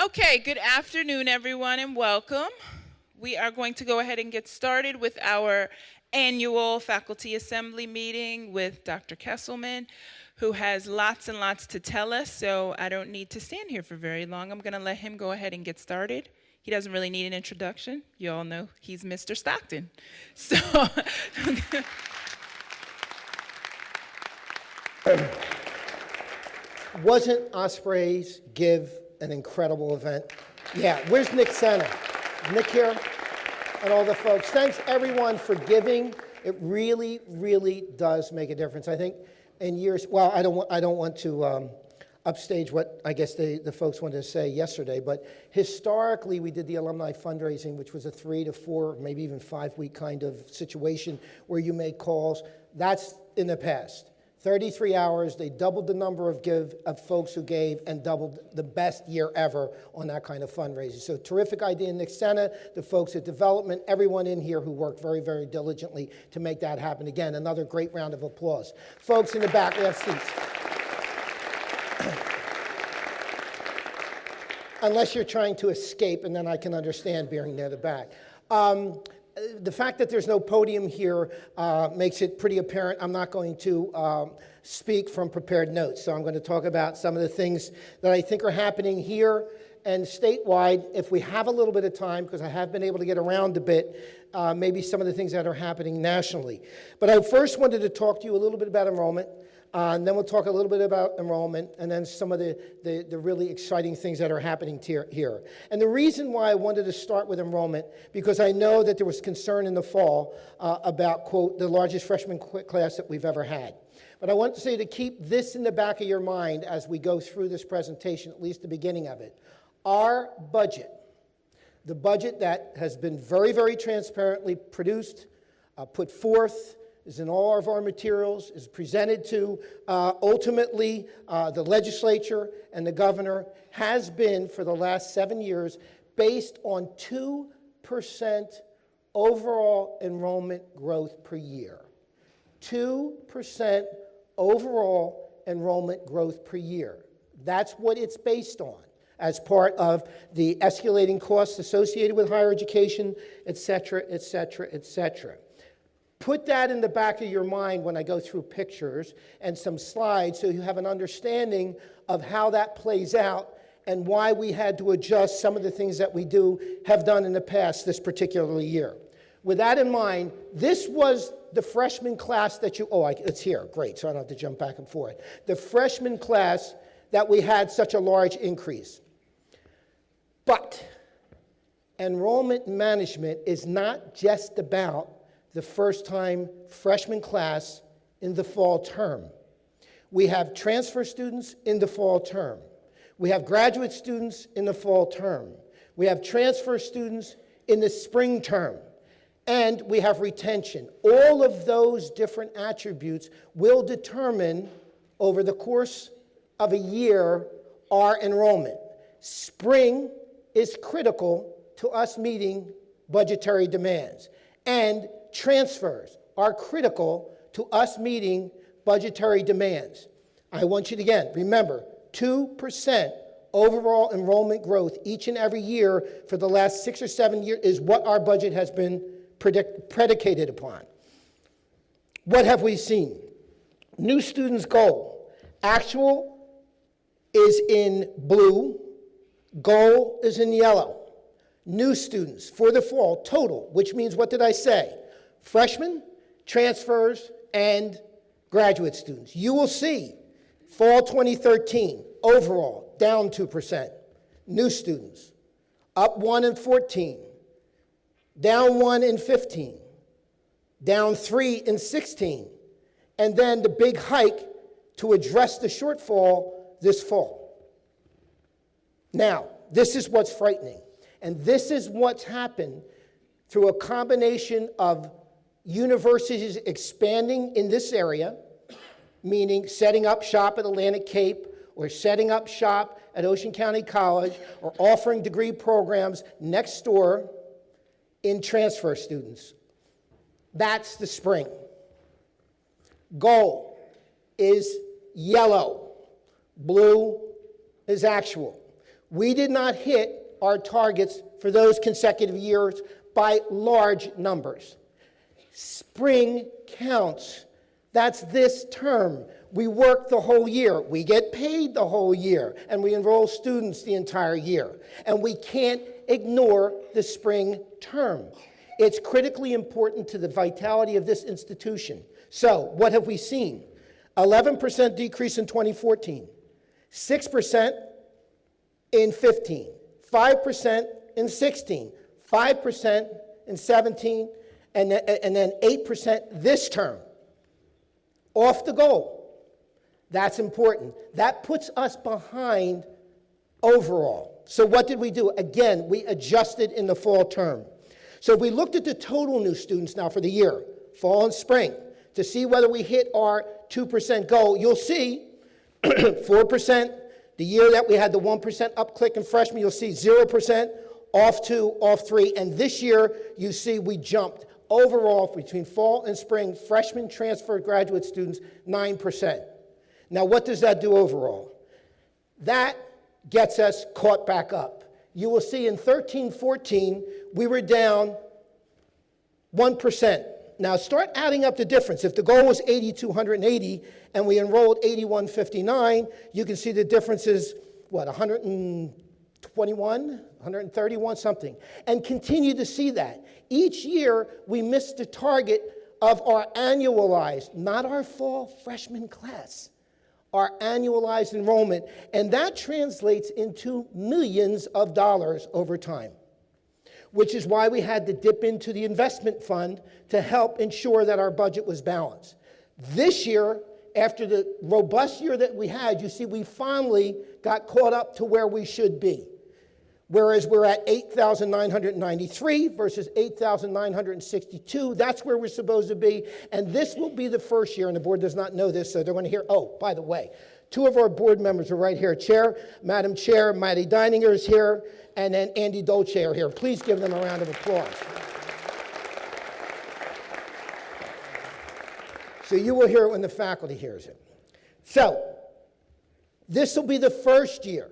Okay, good afternoon, everyone, and welcome. We are going to go ahead and get started with our annual faculty assembly meeting with Dr. Kesselman, who has lots and lots to tell us, so I don't need to stand here for very long. I'm going to let him go ahead and get started. He doesn't really need an introduction. You all know he's Mr. Stockton. So, Wasn't Osprey's Give an incredible event? Yeah, where's Nick Senna? Nick here? And all the folks. Thanks everyone for giving. It really, really does make a difference. I think in years, well, I don't want to upstage what I guess the folks wanted to say yesterday, but historically we did the alumni fundraising, which was a 3 to 4, maybe even 5 week kind of situation where you make calls. That's in the past. 33 hours, they doubled the number of folks who gave and doubled the best year ever on that kind of fundraising. So terrific idea, Nick Senna, the folks at development, everyone in here who worked very, very diligently to make that happen. Again, another great round of applause. Folks in the back, we have seats. Unless you're trying to escape, and then I can understand being near the back. The fact that there's no podium here makes it pretty apparent I'm not going to speak from prepared notes. So I'm going to talk about some of the things that I think are happening here and statewide, if we have a little bit of time, because I have been able to get around a bit, maybe some of the things that are happening nationally. But I first wanted to talk to you a little bit about enrollment. And then we'll talk a little bit about enrollment and then some of the really exciting things that are happening here. And the reason why I wanted to start with enrollment, because I know that there was concern in the fall about, quote, the largest freshman class that we've ever had. But I want to say to keep this in the back of your mind as we go through this presentation, at least the beginning of it. Our budget, the budget that has been very, very transparently produced, put forth, is in all of our materials, is presented to ultimately the legislature and the governor, has been for the last 7 years based on 2% overall enrollment growth per year. 2% overall enrollment growth per year. That's what it's based on as part of the escalating costs associated with higher education, et cetera, et cetera, et cetera. Put that in the back of your mind when I go through pictures and some slides so you have an understanding of how that plays out and why we had to adjust some of the things that we have done in the past this particular year. With that in mind, this was the freshman class that it's here, great, so I don't have to jump back and forth. The freshman class that we had such a large increase. But enrollment management is not just about the first-time freshman class in the fall term. We have transfer students in the fall term. We have graduate students in the fall term. We have transfer students in the spring term. And we have retention. All of those different attributes will determine, over the course of a year, our enrollment. Spring is critical to us meeting budgetary demands. And transfers are critical to us meeting budgetary demands. I want you to, again, remember, 2% overall enrollment growth each and every year for the last 6 or 7 years is what our budget has been predicated upon. What have we seen? New students goal. Actual is in blue, goal is in yellow. New students for the fall, total, which means, what did I say? Freshmen, transfers, and graduate students. You will see fall 2013, overall, down 2%. New students, up 1 in 14, down 1 in 15, down 3 in 16, and then the big hike to address the shortfall this fall. Now, this is what's frightening. And this is what's happened through a combination of universities expanding in this area, meaning setting up shop at Atlantic Cape or setting up shop at Ocean County College or offering degree programs next door in transfer students. That's the spring. Goal is yellow. Blue is actual. We did not hit our targets for those consecutive years by large numbers. Spring counts. That's this term. We work the whole year. We get paid the whole year, and we enroll students the entire year. And we can't ignore the spring term. It's critically important to the vitality of this institution. So, what have we seen? 11% decrease in 2014, 6% in 15, 5% in 16, 5% in 17, and then 8% this term. Off the goal. That's important. That puts us behind overall. So what did we do? Again, we adjusted in the fall term. So if we looked at the total new students now for the year, fall and spring, to see whether we hit our 2% goal, you'll see 4%. The year that we had the 1% upclick in freshmen, you'll see 0%, off 2, off 3. And this year, you see we jumped. Overall, between fall and spring, freshman transferred graduate students, 9%. Now, what does that do overall? That gets us caught back up. You will see in 13-14, we were down 1%. Now, start adding up the difference. If the goal was 8,280 and we enrolled 8,159, you can see the difference is, what, 121, 131, something. And continue to see that. Each year, we missed the target of our annualized, not our fall freshman class, our annualized enrollment. And that translates into millions of dollars over time, which is why we had to dip into the investment fund to help ensure that our budget was balanced. This year, after the robust year that we had, you see we finally got caught up to where we should be. Whereas we're at 8,993 versus 8,962, that's where we're supposed to be. And this will be the first year, and the board does not know this, so they're going to hear, oh, by the way, 2 of our board members are right here. Madam Chair, Maddie Deininger is here, and then Andy Dolce are here. Please give them a round of applause. So you will hear it when the faculty hears it. So this will be the first year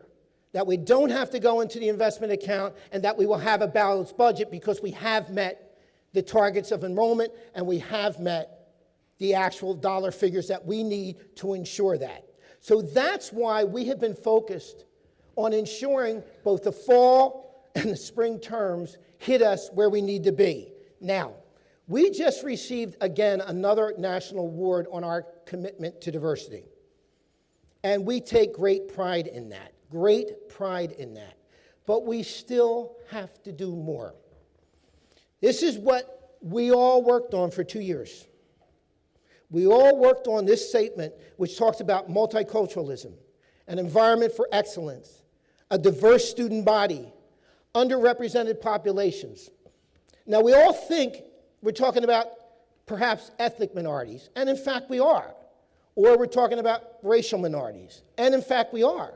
that we don't have to go into the investment account and that we will have a balanced budget because we have met the targets of enrollment and we have met the actual dollar figures that we need to ensure that. So that's why we have been focused on ensuring both the fall and the spring terms hit us where we need to be. Now, we just received, again, another national award on our commitment to diversity. And we take great pride in that. Great pride in that. But we still have to do more. This is what we all worked on for 2 years. We all worked on this statement, which talks about multiculturalism, an environment for excellence, a diverse student body, underrepresented populations. Now, we all think we're talking about perhaps ethnic minorities, and in fact we are. Or we're talking about racial minorities, and in fact we are.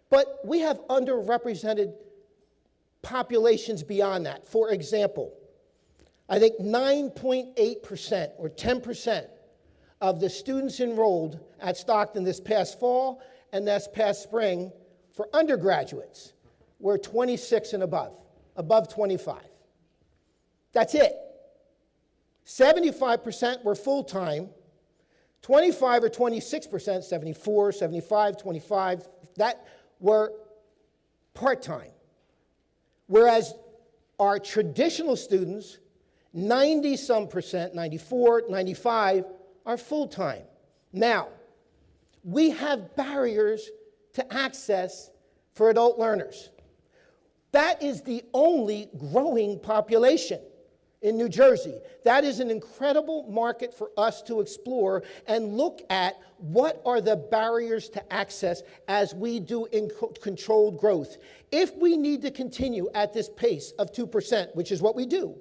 But we have underrepresented populations beyond that. For example, I think 9.8% or 10% of the students enrolled at Stockton this past fall and this past spring for undergraduates were 26 and above 25. That's it. 75% were full-time, 25 or 26%, 74, 75, 25, that were part-time. Whereas our traditional students, 90-some percent, 94, 95, are full-time. Now, we have barriers to access for adult learners. That is the only growing population in New Jersey. That is an incredible market for us to explore and look at what are the barriers to access as we do in controlled growth. If we need to continue at this pace of 2%, which is what we do,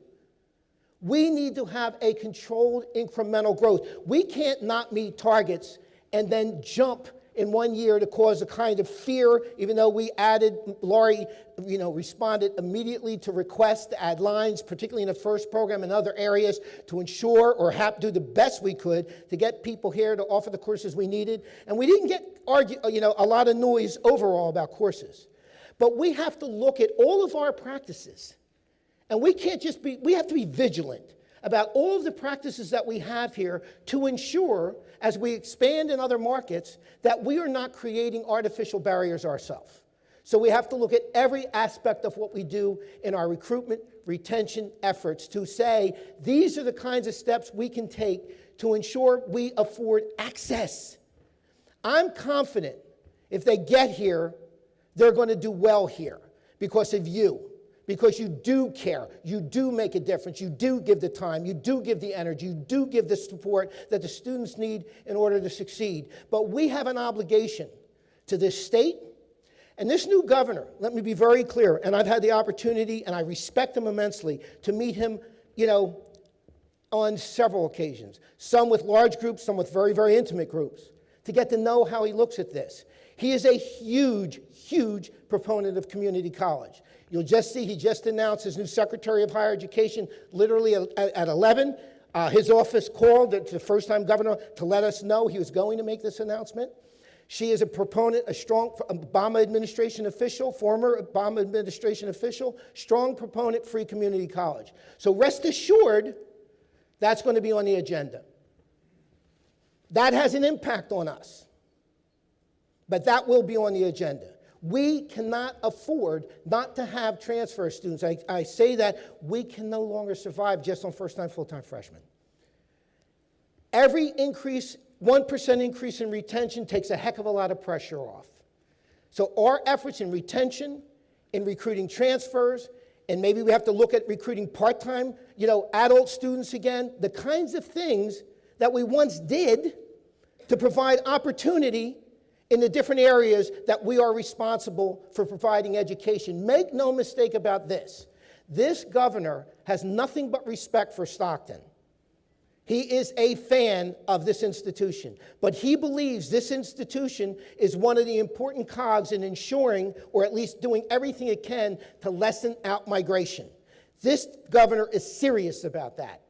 we need to have a controlled incremental growth. We can't not meet targets and then jump in 1 year to cause a kind of fear, even though we added, Laurie, responded immediately to requests to add lines, particularly in the first program and other areas, to ensure or do the best we could to get people here to offer the courses we needed. And we didn't get a lot of noise overall about courses. But we have to look at all of our practices. And we can't just be, we have to be vigilant about all of the practices that we have here to ensure, as we expand in other markets, that we are not creating artificial barriers ourselves. So we have to look at every aspect of what we do in our recruitment, retention efforts to say, these are the kinds of steps we can take to ensure we afford access. I'm confident if they get here, they're going to do well here because of you. Because you do care, you do make a difference, you do give the time, you do give the energy, you do give the support that the students need in order to succeed. But we have an obligation to this state and this new governor. Let me be very clear, and I've had the opportunity, and I respect him immensely, to meet him, on several occasions. Some with large groups, some with very, very intimate groups, to get to know how he looks at this. He is a huge, huge proponent of community college. You'll just see he just announced his new Secretary of Higher Education literally at 11. His office called the first-time governor to let us know he was going to make this announcement. She is a proponent, a strong Obama administration official, former Obama administration official, strong proponent free community college. So rest assured, that's going to be on the agenda. That has an impact on us, but that will be on the agenda. We cannot afford not to have transfer students. I say that we can no longer survive just on first-time, full-time freshmen. Every increase, 1% increase in retention takes a heck of a lot of pressure off. So our efforts in retention, in recruiting transfers, and maybe we have to look at recruiting part-time, adult students again, the kinds of things that we once did to provide opportunity in the different areas that we are responsible for providing education. Make no mistake about this. This governor has nothing but respect for Stockton. He is a fan of this institution, but he believes this institution is one of the important cogs in ensuring, or at least doing everything it can to lessen out migration. This governor is serious about that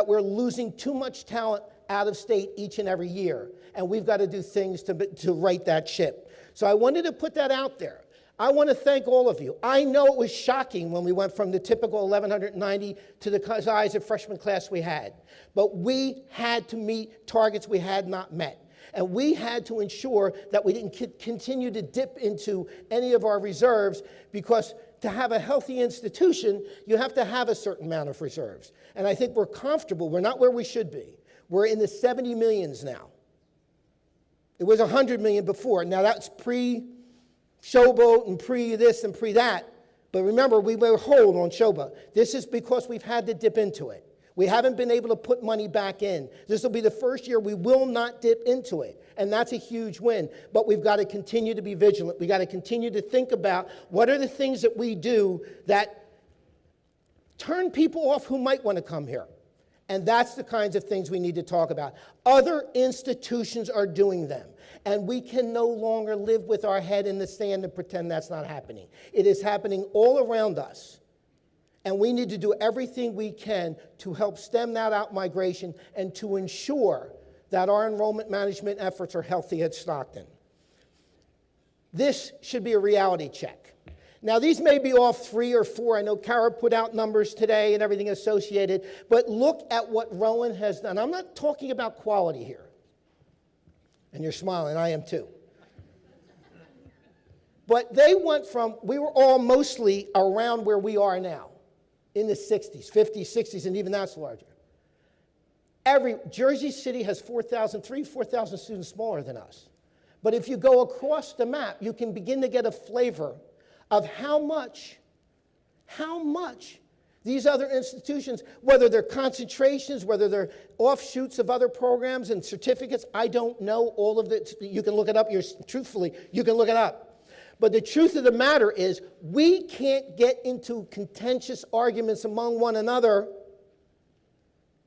we're losing too much talent out of state each and every year, and we've got to do things to right that ship. So I wanted to put that out there. I want to thank all of you. I know it was shocking when we went from the typical 1,190 to the size of freshman class we had, but we had to meet targets we had not met. And we had to ensure that we didn't continue to dip into any of our reserves, because to have a healthy institution, you have to have a certain amount of reserves. And I think we're comfortable. We're not where we should be. We're in the 70 millions now. It was 100 million before. Now that's pre-Showboat and pre-this and pre-that. But remember, we were hold on Showboat. This is because we've had to dip into it. We haven't been able to put money back in. This will be the first year we will not dip into it. And that's a huge win. But we've got to continue to be vigilant. We've got to continue to think about what are the things that we do that turn people off who might want to come here. And that's the kinds of things we need to talk about. Other institutions are doing them. And we can no longer live with our head in the sand and pretend that's not happening. It is happening all around us. And we need to do everything we can to help stem that out migration and to ensure that our enrollment management efforts are healthy at Stockton. This should be a reality check. Now, these may be off 3 or 4. I know Kara put out numbers today and everything associated, but look at what Rowan has done. I'm not talking about quality here. And you're smiling, I am too. But they went from, we were all mostly around where we are now, in the 60s, 50s, 60s, and even that's larger. Jersey City has 4,000 students smaller than us. But if you go across the map, you can begin to get a flavor of how much these other institutions, whether they're concentrations, whether they're offshoots of other programs and certificates, I don't know all of it. You can look it up. Truthfully, you can look it up. But the truth of the matter is, we can't get into contentious arguments among one another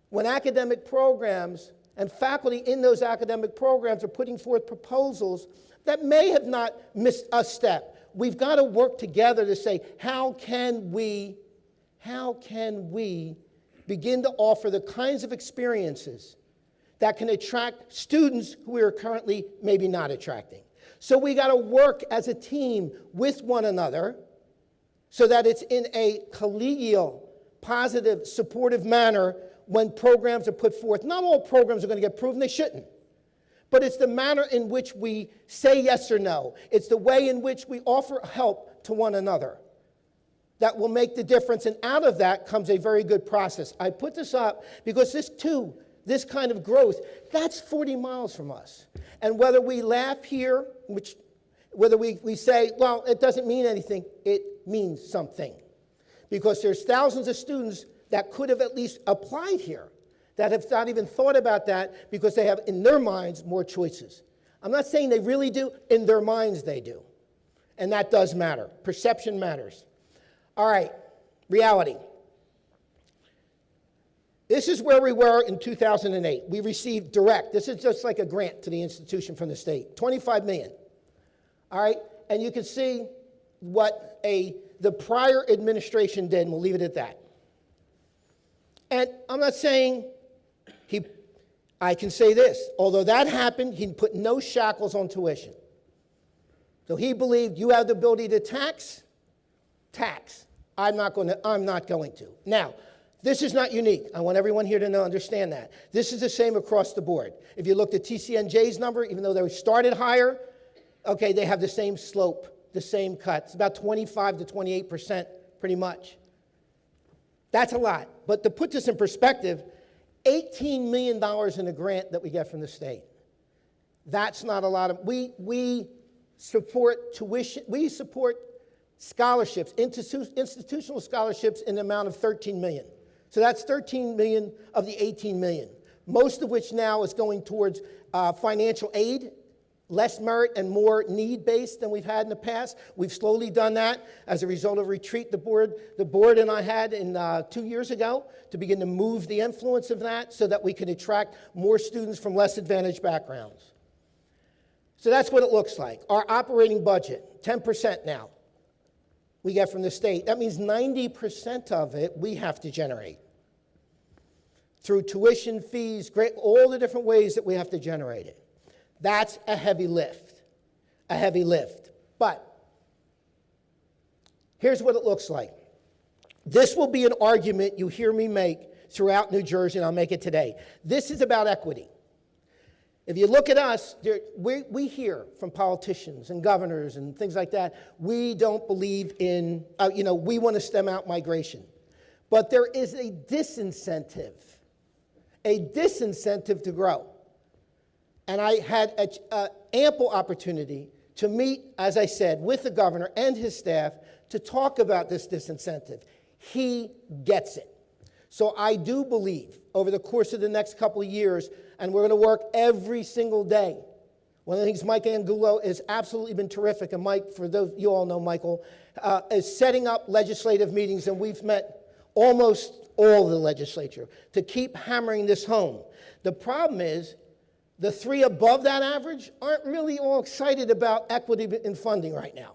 when academic programs and faculty in those academic programs are putting forth proposals that may have not missed a step. We've got to work together to say, how can we begin to offer the kinds of experiences that can attract students who we are currently maybe not attracting. So we got to work as a team with one another so that it's in a collegial, positive, supportive manner when programs are put forth. Not all programs are going to get approved, and they shouldn't. But it's the manner in which we say yes or no. It's the way in which we offer help to one another that will make the difference. And out of that comes a very good process. I put this up because this kind of growth, that's 40 miles from us. And whether we laugh here, whether we say, well, it doesn't mean anything, it means something. Because there's thousands of students that could have at least applied here that have not even thought about that because they have in their minds more choices. I'm not saying they really do. In their minds they do. And that does matter. Perception matters. All right, reality. This is where we were in 2008. We received direct, this is just like a grant to the institution from the state, $25 million. All right, and you can see what the prior administration did, and we'll leave it at that. And I'm not saying I can say this, although that happened, he put no shackles on tuition. So he believed you have the ability to tax. I'm not going to. Now, this is not unique. I want everyone here to understand that. This is the same across the board. If you looked at TCNJ's number, even though they started higher, okay, they have the same slope, the same cut. It's about 25 to 28%, pretty much. That's a lot. But to put this in perspective, $18 million in a grant that we get from the state. That's not a lot of, we support tuition, we support scholarships, institutional scholarships in the amount of $13 million. So that's $13 million of the $18 million, most of which now is going towards financial aid, less merit and more need-based than we've had in the past. We've slowly done that as a result of a retreat the board and I had in 2 years ago to begin to move the influence of that so that we could attract more students from less advantaged backgrounds. So that's what it looks like. Our operating budget, 10% now, we get from the state. That means 90% of it we have to generate through tuition, fees, all the different ways that we have to generate it. That's a heavy lift, But here's what it looks like. This will be an argument you hear me make throughout New Jersey, and I'll make it today. This is about equity. If you look at us, we hear from politicians and governors and things like that, we don't believe in, we want to stem out migration. But there is a disincentive to grow. And I had an ample opportunity to meet, as I said, with the governor and his staff to talk about this disincentive. He gets it. So I do believe over the course of the next couple of years, and we're going to work every single day. One of the things Mike Angulo has absolutely been terrific, and Mike, for those, you all know Michael, is setting up legislative meetings, and we've met almost all the legislature to keep hammering this home. The problem is, the three above that average aren't really all excited about equity in funding right now.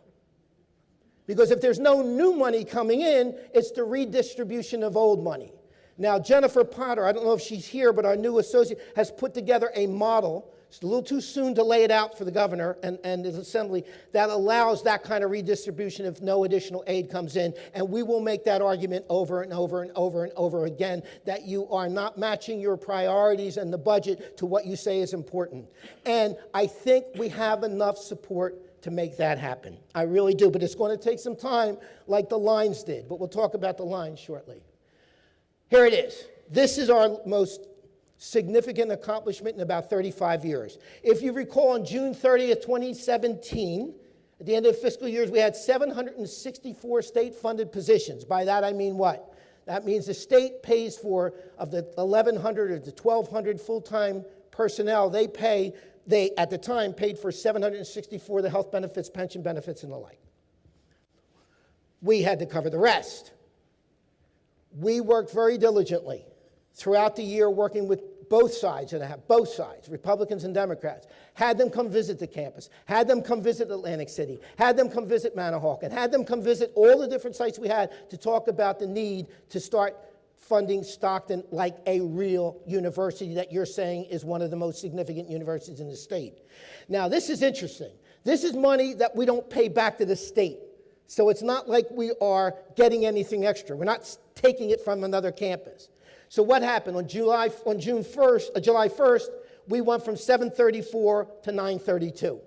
Because if there's no new money coming in, it's the redistribution of old money. Now, Jennifer Potter, I don't know if she's here, but our new associate, has put together a model. It's a little too soon to lay it out for the governor and the assembly that allows that kind of redistribution if no additional aid comes in. And we will make that argument over and over and over and over again that you are not matching your priorities and the budget to what you say is important. And I think we have enough support to make that happen. I really do, but it's going to take some time like the lines did. But we'll talk about the lines shortly. Here it is. This is our most significant accomplishment in about 35 years. If you recall, on June 30th, 2017, at the end of the fiscal years, we had 764 state-funded positions. By that, I mean what? That means the state pays for, of the 1,100 or the 1,200 full-time personnel, they at the time paid for 764 the health benefits, pension benefits, and the like. We had to cover the rest. We worked very diligently throughout the year working with both sides, Republicans and Democrats, had them come visit the campus, had them come visit Atlantic City, had them come visit Manahawkin, had them come visit all the different sites we had to talk about the need to start funding Stockton like a real university that you're saying is one of the most significant universities in the state. Now, this is interesting. This is money that we don't pay back to the state. So it's not like we are getting anything extra. We're not taking it from another campus. So what happened? On July 1st, we went from 734 to 932.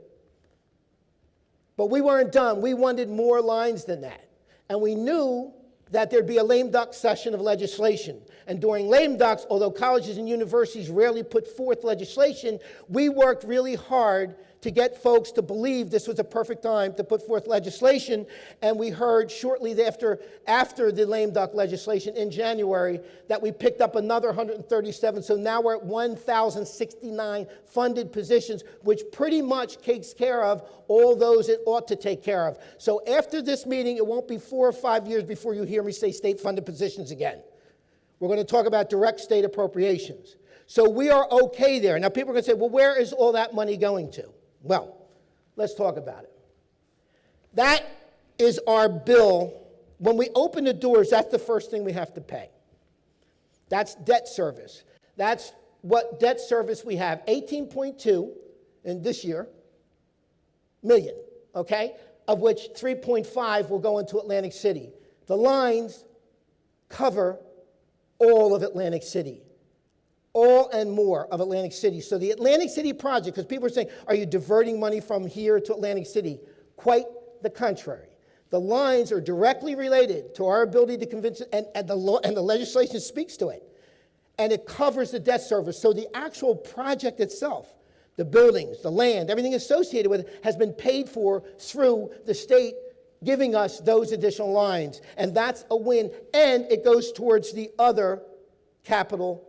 But we weren't done. We wanted more lines than that. And we knew that there'd be a lame duck session of legislation. And during lame ducks, although colleges and universities rarely put forth legislation, we worked really hard to get folks to believe this was a perfect time to put forth legislation. And we heard shortly after the lame duck legislation in January that we picked up another 137. So now we're at 1,069 funded positions, which pretty much takes care of all those it ought to take care of. So after this meeting, it won't be 4 or 5 years before you hear me say state-funded positions again. We're going to talk about direct state appropriations. So we are okay there. Now people are going to say, well, where is all that money going to? Well, let's talk about it. That is our bill. When we open the doors, that's the first thing we have to pay. That's debt service. That's what debt service we have, 18.2 in this year million, okay, of which 3.5 will go into Atlantic City. The lines cover all of Atlantic City. All and more of Atlantic City. So the Atlantic City project, because people are saying, are you diverting money from here to Atlantic City? Quite the contrary. The lines are directly related to our ability to convince, and the legislation speaks to it. And it covers the debt service. So the actual project itself, the buildings, the land, everything associated with it has been paid for through the state giving us those additional lines. And that's a win. And it goes towards the other capital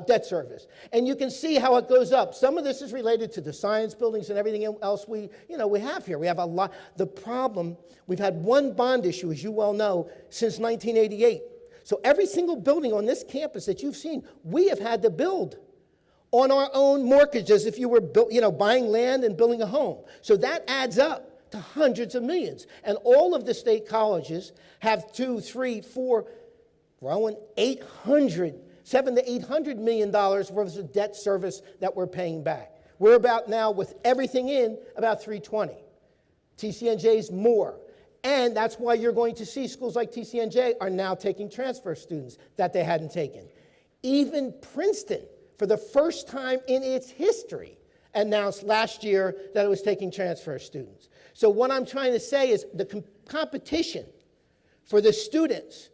debt service. And you can see how it goes up. Some of this is related to the science buildings and everything else we have here. We have a lot. The problem, we've had one bond issue, as you well know, since 1988. So every single building on this campus that you've seen, we have had to build on our own mortgages if you were buying land and building a home. So that adds up to hundreds of millions. And all of the state colleges have 2, 3, 4, growing 800 $700 to $800 million worth of debt service that we're paying back. We're about now, with everything in, about 320. TCNJ's more. And that's why you're going to see schools like TCNJ are now taking transfer students that they hadn't taken. Even Princeton, for the first time in its history, announced last year that it was taking transfer students. So what I'm trying to say is the competition for the students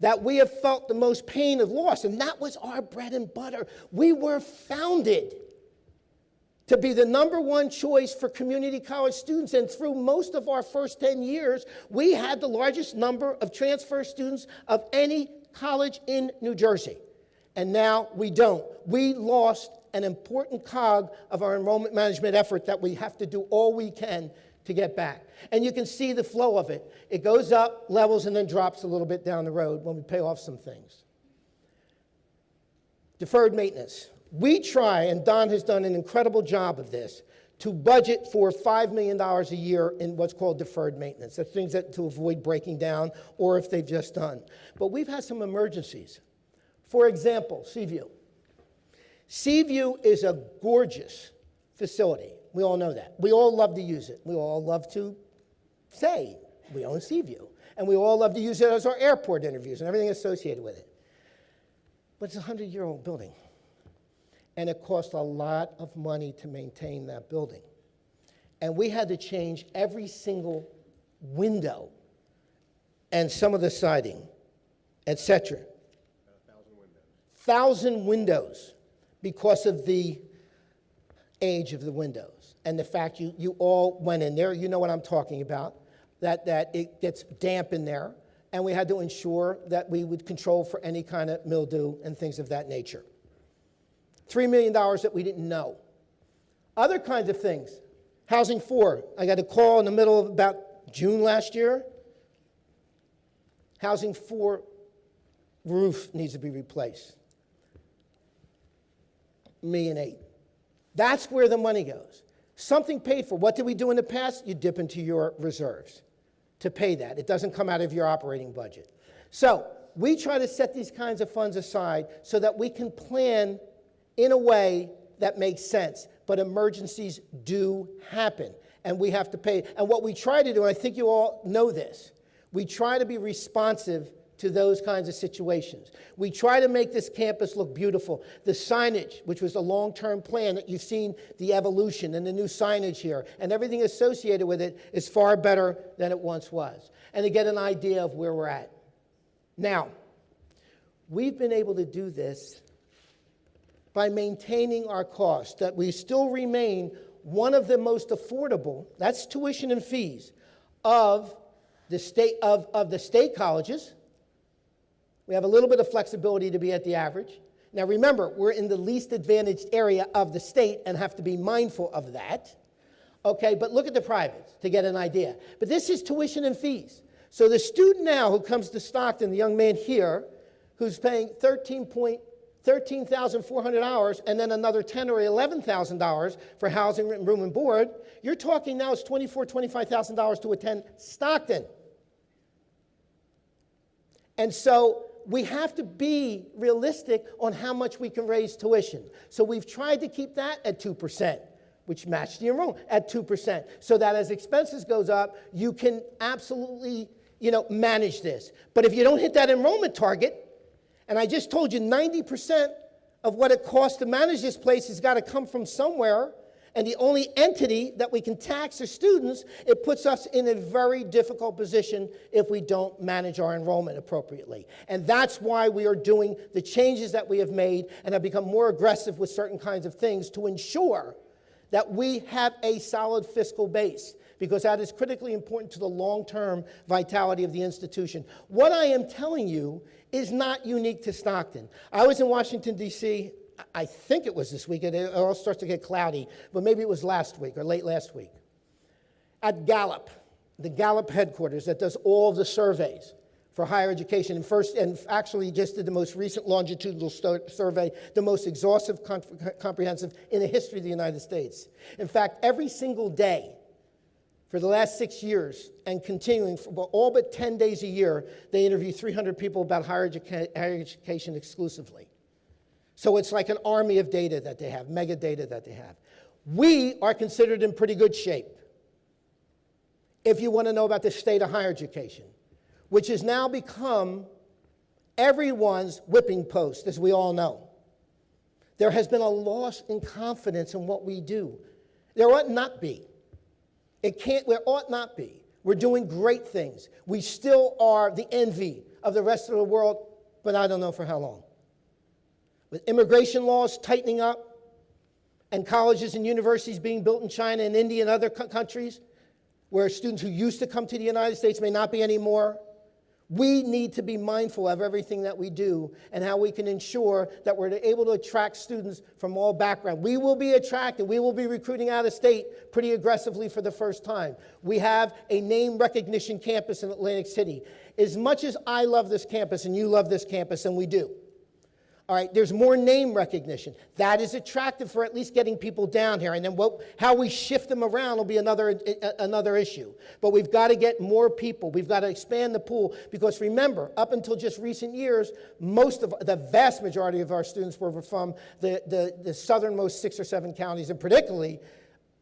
that we have felt the most pain of loss, and that was our bread and butter. We were founded to be the #1 choice for community college students, and through most of our first 10 years, we had the largest number of transfer students of any college in New Jersey. And now we don't. We lost an important cog of our enrollment management effort that we have to do all we can to get back. And you can see the flow of it. It goes up, levels, and then drops a little bit down the road when we pay off some things. Deferred maintenance. We try, and Don has done an incredible job of this, to budget for $5 million a year in what's called deferred maintenance. That's things that to avoid breaking down or if they've just done. But we've had some emergencies. For example, Seaview. Seaview is a gorgeous facility. We all know that. We all love to use it. We all love to say we own Seaview. And we all love to use it as our airport interviews and everything associated with it. But it's a 100-year-old building. And it cost a lot of money to maintain that building. And we had to change every single window and some of the siding, etc. 1,000 windows because of the age of the windows. And the fact you all went in there, you know what I'm talking about, that it gets damp in there. And we had to ensure that we would control for any kind of mildew and things of that nature. $3 million that we didn't know. Other kinds of things. Housing 4. I got a call in the middle of about June last year. Housing 4 roof needs to be replaced. $1.8 million. That's where the money goes. Something paid for. What did we do in the past? You dip into your reserves to pay that. It doesn't come out of your operating budget. So we try to set these kinds of funds aside so that we can plan in a way that makes sense. But emergencies do happen, and we have to pay. And what we try to do, and I think you all know this, we try to be responsive to those kinds of situations. We try to make this campus look beautiful. The signage, which was a long-term plan that you've seen the evolution and the new signage here, and everything associated with it is far better than it once was. And to get an idea of where we're at. Now, we've been able to do this by maintaining our costs, that we still remain one of the most affordable, that's tuition and fees, of the state colleges. We have a little bit of flexibility to be at the average. Now remember, we're in the least advantaged area of the state and have to be mindful of that. Okay, but look at the privates to get an idea. But this is tuition and fees. So the student now who comes to Stockton, the young man here, who's paying $13,400 and then another $10,000 or $11,000 for housing, room and board, you're talking now it's $24,000, $25,000 to attend Stockton. And so we have to be realistic on how much we can raise tuition. So we've tried to keep that at 2%, which matched the enrollment at 2%, so that as expenses goes up, you can absolutely, manage this. But if you don't hit that enrollment target, and I just told you 90% of what it costs to manage this place has got to come from somewhere, and the only entity that we can tax are students, it puts us in a very difficult position if we don't manage our enrollment appropriately. And that's why we are doing the changes that we have made and have become more aggressive with certain kinds of things to ensure that we have a solid fiscal base, because that is critically important to the long-term vitality of the institution. What I am telling you is not unique to Stockton. I was in Washington, D.C., I think it was this week. It all starts to get cloudy, but maybe it was last week or late last week. At Gallup, the Gallup headquarters that does all the surveys for higher education, and actually just did the most recent longitudinal survey, the most exhaustive, comprehensive in the history of the United States. In fact, every single day for the last 6 years and continuing for all but 10 days a year, they interview 300 people about higher education exclusively. So it's like an army of data that they have, mega data that they have. We are considered in pretty good shape if you want to know about the state of higher education, which has now become everyone's whipping post, as we all know. There has been a loss in confidence in what we do. There ought not be. There ought not be. We're doing great things. We still are the envy of the rest of the world, but I don't know for how long. With immigration laws tightening up and colleges and universities being built in China and India and other countries where students who used to come to the United States may not be anymore, we need to be mindful of everything that we do and how we can ensure that we're able to attract students from all backgrounds. We will be attracting, we will be recruiting out of state pretty aggressively for the first time. We have a name recognition campus in Atlantic City. As much as I love this campus and you love this campus, and we do, all right, there's more name recognition. That is attractive for at least getting people down here. And then how we shift them around will be another issue. But we've got to get more people. We've got to expand the pool. Because remember, up until just recent years, the vast majority of our students were from the southernmost 6 or 7 counties, and particularly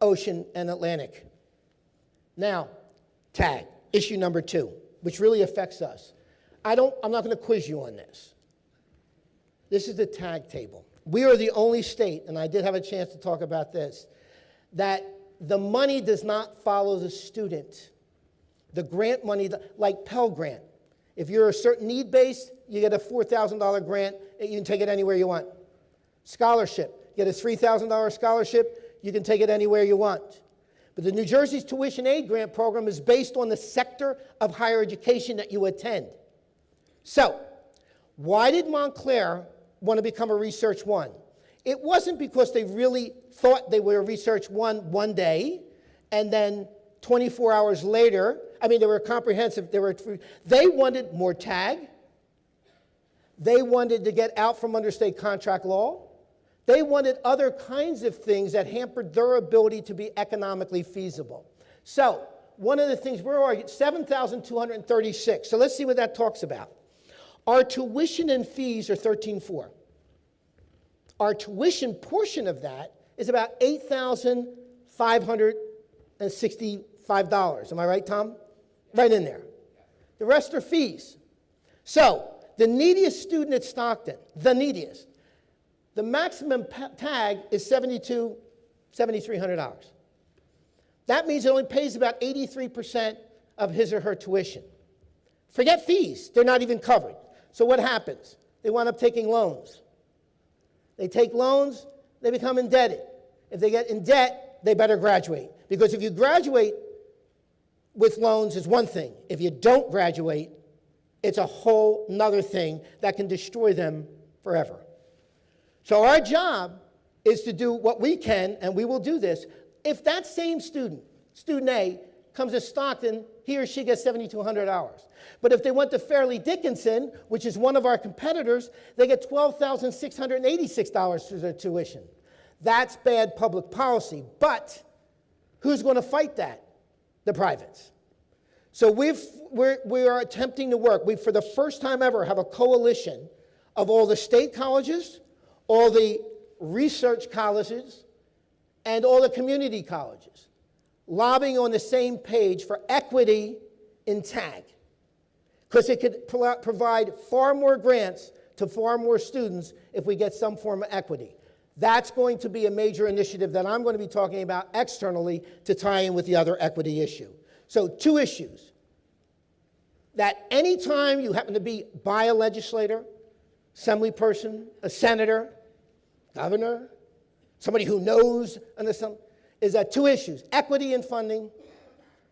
Ocean and Atlantic. Now, tag, issue number 2, which really affects us. I'm not going to quiz you on this. This is the tag table. We are the only state, and I did have a chance to talk about this, that the money does not follow the student. The grant money, like Pell Grant. If you're a certain need-based, you get a $4,000 grant, you can take it anywhere you want. Scholarship, you get a $3,000 scholarship, you can take it anywhere you want. But the New Jersey's tuition aid grant program is based on the sector of higher education that you attend. So, why did Montclair want to become a Research 1? It wasn't because they really thought they were a Research 1 one day, and then 24 hours later, they were comprehensive. They wanted more tag. They wanted to get out from under state contract law. They wanted other kinds of things that hampered their ability to be economically feasible. So, one of the things, we're arguing 7,236. So let's see what that talks about. Our tuition and fees are $13,400. Our tuition portion of that is about $8,565. Am I right, Tom? Right in there. The rest are fees. So the neediest student at Stockton, the neediest, the maximum tag is $7,300. That means it only pays about 83% of his or her tuition. Forget fees. They're not even covered. So what happens? They wind up taking loans. They take loans, they become indebted. If they get in debt, they better graduate. Because if you graduate with loans, it's one thing. If you don't graduate, it's a whole nother thing that can destroy them forever. So our job is to do what we can, and we will do this. If that same student, student A, comes to Stockton, he or she gets $7,200. But if they went to Fairleigh Dickinson, which is one of our competitors, they get $12,686 for their tuition. That's bad public policy. But who's going to fight that? The privates. So we are attempting to work. We, for the first time ever, have a coalition of all the state colleges, all the research colleges, and all the community colleges, lobbying on the same page for equity in TAG, because it could provide far more grants to far more students if we get some form of equity. That's going to be a major initiative that I'm going to be talking about externally to tie in with the other equity issue. So 2 issues. That anytime you happen to be by a legislator, assembly person, a senator, governor, somebody who knows, is that 2 issues: equity in funding,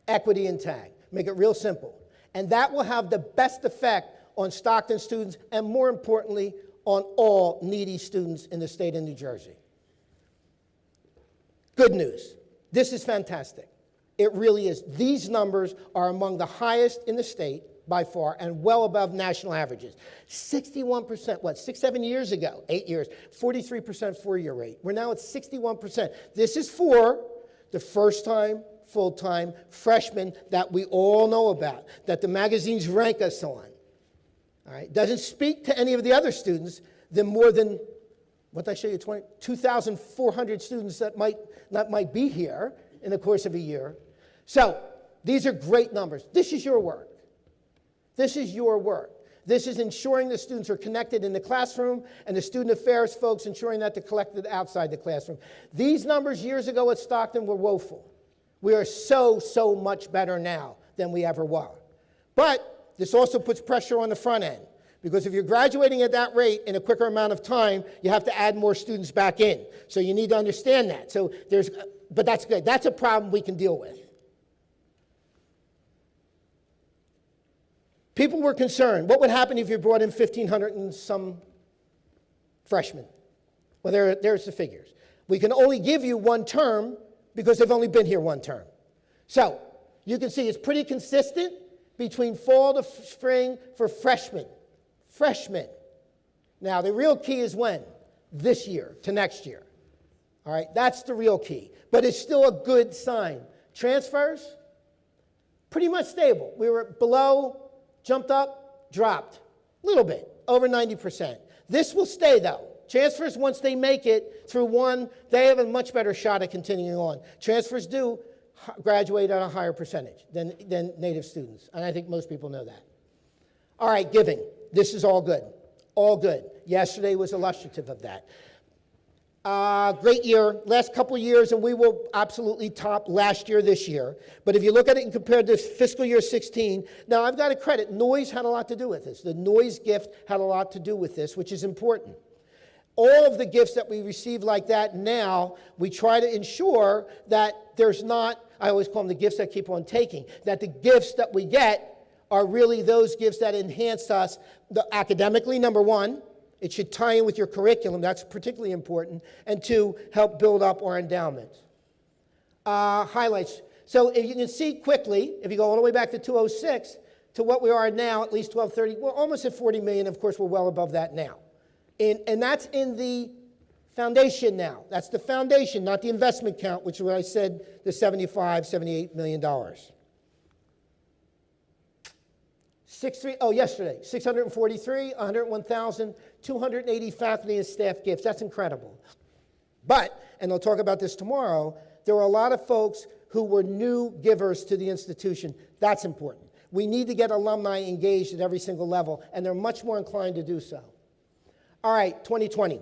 equity in TAG. Make it real simple. And that will have the best effect on Stockton students and, more importantly, on all needy students in the state of New Jersey. Good news. This is fantastic. It really is. These numbers are among the highest in the state by far and well above national averages. 61%, 6, 7 years ago, 8 years, 43% four-year rate. We're now at 61%. This is for the first-time, full-time freshmen that we all know about, that the magazines rank us on. All right? Doesn't speak to any of the other students, the more than, what did I show you, 2,400 students that might be here in the course of a year. So these are great numbers. This is your work. This is your work. This is ensuring the students are connected in the classroom, and the student affairs folks ensuring that they're collected outside the classroom. These numbers years ago at Stockton were woeful. We are so much better now than we ever were. But this also puts pressure on the front end, because if you're graduating at that rate in a quicker amount of time, you have to add more students back in. So you need to understand that. So but that's good. That's a problem we can deal with. People were concerned. What would happen if you brought in 1,500 and some freshmen? Well, there's the figures. We can only give you 1 term because they've only been here 1 term. So you can see it's pretty consistent between fall to spring for freshmen. Freshmen. Now, the real key is when? This year to next year. All right, that's the real key. But it's still a good sign. Transfers, pretty much stable. We were below, jumped up, dropped. A little bit, over 90%. This will stay, though. Transfers, once they make it through 1, they have a much better shot at continuing on. Transfers do graduate at a higher percentage than native students, and I think most people know that. All right, giving. This is all good. All good. Yesterday was illustrative of that. Great year, last couple of years, and we will absolutely top last year this year. But if you look at it and compare this fiscal year 16, now I've got to credit, noise had a lot to do with this. The noise gift had a lot to do with this, which is important. All of the gifts that we receive like that now, we try to ensure that there's not, I always call them the gifts that keep on taking, that the gifts that we get are really those gifts that enhance us academically, number 1. It should tie in with your curriculum. That's particularly important. And 2, help build up our endowment. Highlights. So if you can see quickly, if you go all the way back to 206 to what we are now, at least 1230, we're almost at 40 million. Of course, we're well above that now. And that's in the foundation now. That's the foundation, not the investment count, which is what I said, the $75, $78 million. Yesterday, 643, 101,000, 280 faculty and staff gifts. That's incredible. But, and I'll talk about this tomorrow, there were a lot of folks who were new givers to the institution. That's important. We need to get alumni engaged at every single level, and they're much more inclined to do so. All right, 2020.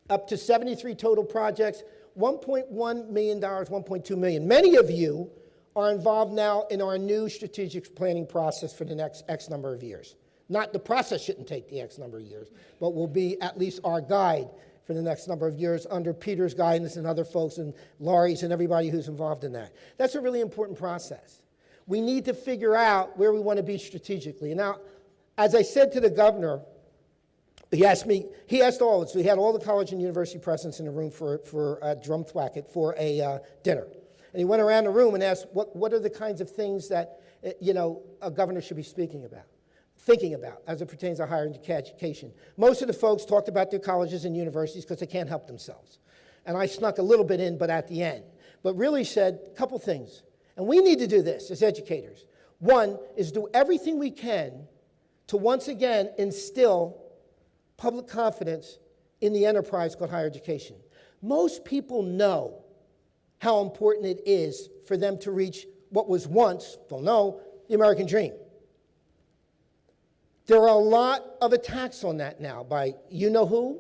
Up to 73 total projects, $1.1 million, $1.2 million. Many of you are involved now in our new strategic planning process for the next X number of years. Not the process shouldn't take the X number of years, but will be at least our guide for the next number of years under Peter's guidance and other folks and Laurie's and everybody who's involved in that. That's a really important process. We need to figure out where we want to be strategically. Now, as I said to the governor, he asked all of us, we had all the college and university presidents in the room for a drumthwacket for a dinner. And he went around the room and asked, what are the kinds of things that, a governor should be thinking about as it pertains to higher education. Most of the folks talked about their colleges and universities because they can't help themselves. And I snuck a little bit in, but at the end. But really said a couple things. And we need to do this as educators. One is do everything we can to once again instill public confidence in the enterprise called higher education. Most people know how important it is for them to reach what was once, they'll know, the American dream. There are a lot of attacks on that now by you-know-who,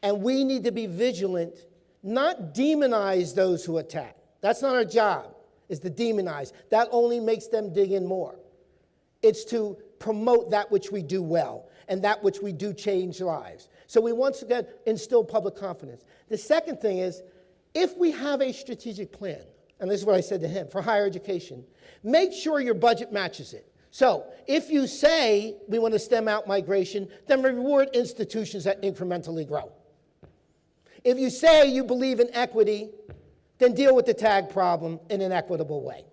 and we need to be vigilant, not demonize those who attack. That's not our job, is to demonize. That only makes them dig in more. It's to promote that which we do well and that which we do change lives. So we once again instill public confidence. The second thing is, if we have a strategic plan, and this is what I said to him, for higher education, make sure your budget matches it. So if you say we want to stem out migration, then reward institutions that incrementally grow. If you say you believe in equity, then deal with the tag problem in an equitable way.